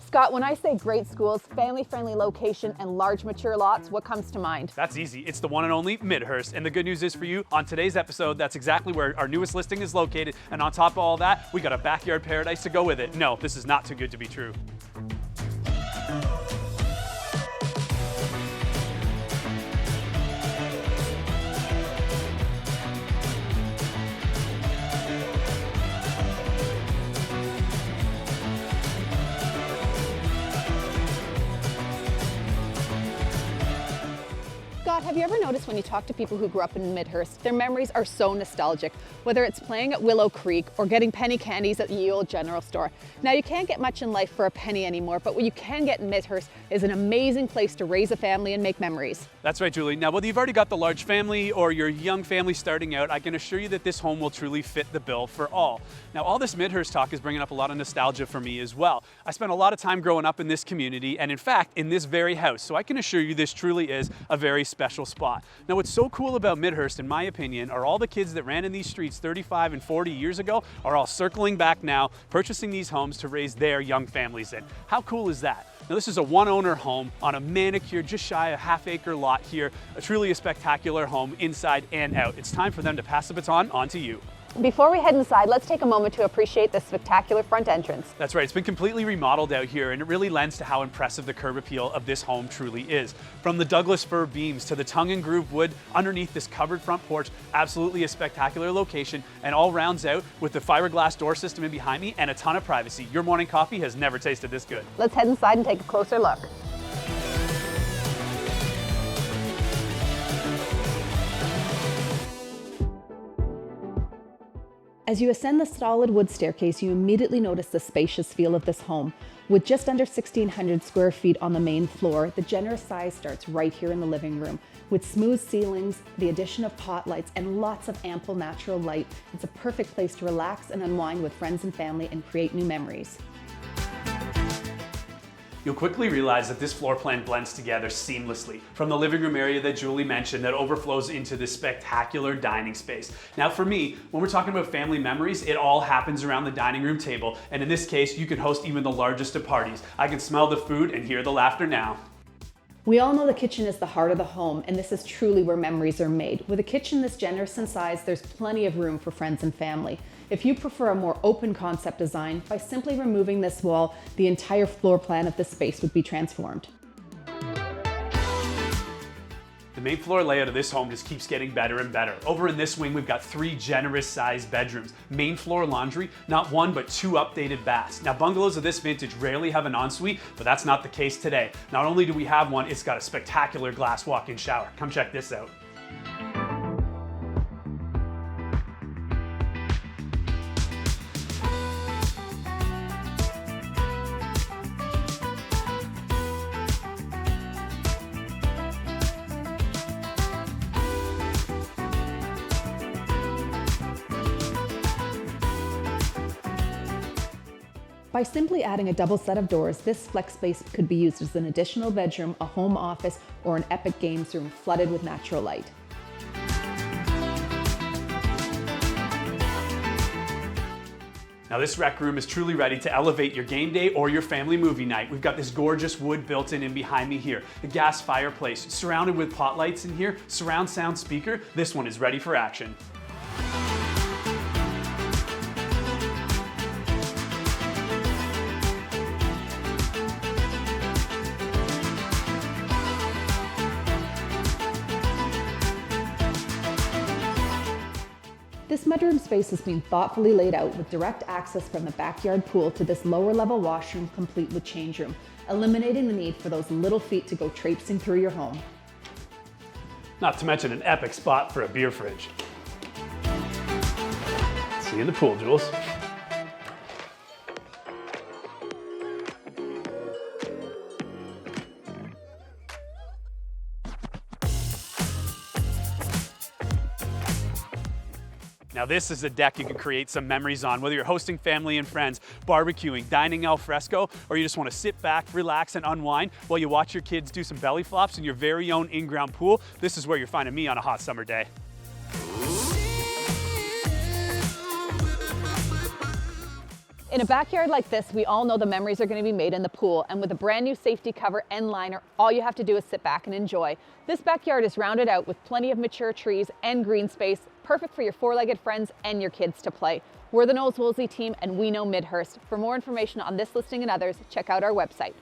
Scott, when I say great schools, family-friendly location, and large mature lots, what comes to mind? That's easy. It's the one and only Midhurst. And the good news is for you, on today's episode, that's exactly where our newest listing is located. And on top of all that, we got a backyard paradise to go with it. No, this is not too good to be true. Scott, have you ever noticed when you talk to people who grew up in Midhurst, their memories are so nostalgic, whether it's playing at Willow Creek or getting penny candies at the ye old general store. Now, you can't get much in life for a penny anymore, but what you can get in Midhurst is an amazing place to raise a family and make memories. That's right, Julie. Now, whether you've already got the large family or your young family starting out, I can assure you that this home will truly fit the bill for all. Now, all this Midhurst talk is bringing up a lot of nostalgia for me as well. I spent a lot of time growing up in this community and, in fact, in this very house, so I can assure you this truly is a very special spot. Now, what's so cool about Midhurst, in my opinion, are all the kids that ran in these streets 35 and 40 years ago are all circling back now, purchasing these homes to raise their young families in. How cool is that? Now, this is a one-owner home on a manicured, just shy of half-acre lot here, truly a spectacular home inside and out. It's time for them to pass the baton on to you. Before we head inside, let's take a moment to appreciate this spectacular front entrance. That's right, it's been completely remodeled out here, and it really lends to how impressive the curb appeal of this home truly is. From the Douglas fir beams to the tongue and groove wood underneath this covered front porch, absolutely a spectacular location, and all rounds out with the fiberglass door system in behind me and a ton of privacy. Your morning coffee has never tasted this good. Let's head inside and take a closer look. As you ascend the solid wood staircase, you immediately notice the spacious feel of this home. With just under 1,600 square feet on the main floor, the generous size starts right here in the living room. With smooth ceilings, the addition of pot lights, and lots of ample natural light, it's a perfect place to relax and unwind with friends and family and create new memories. You'll quickly realize that this floor plan blends together seamlessly, from the living room area that Julie mentioned that overflows into this spectacular dining space. Now for me, when we're talking about family memories, it all happens around the dining room table, and in this case, you can host even the largest of parties. I can smell the food and hear the laughter now. We all know the kitchen is the heart of the home, and this is truly where memories are made. With a kitchen this generous in size, there's plenty of room for friends and family. If you prefer a more open concept design, by simply removing this wall, the entire floor plan of this space would be transformed. The main floor layout of this home just keeps getting better and better. Over in this wing, we've got 3 generous sized bedrooms, main floor laundry, not 1 but 2 updated baths. Now, bungalows of this vintage rarely have an ensuite, but that's not the case today. Not only do we have one, it's got a spectacular glass walk-in shower. Come check this out. By simply adding a double set of doors, this flex space could be used as an additional bedroom, a home office, or an epic games room flooded with natural light. Now this rec room is truly ready to elevate your game day or your family movie night. We've got this gorgeous wood built-in behind me here. The gas fireplace, surrounded with pot lights in here, surround sound speaker. This one is ready for action. This mudroom space has been thoughtfully laid out with direct access from the backyard pool to this lower level washroom complete with changeroom, eliminating the need for those little feet to go traipsing through your home. Not to mention an epic spot for a beer fridge. See you in the pool, Jules. Now this is a deck you can create some memories on, whether you're hosting family and friends, barbecuing, dining al fresco, or you just want to sit back, relax, and unwind while you watch your kids do some belly flops in your very own in-ground pool. This is where you're finding me on a hot summer day. In a backyard like this, we all know the memories are going to be made in the pool, and with a brand new safety cover and liner, all you have to do is sit back and enjoy. This backyard is rounded out with plenty of mature trees and green space, perfect for your four-legged friends and your kids to play. We're the Knowles Woolsey team, and we know Midhurst. For more information on this listing and others, check out our website.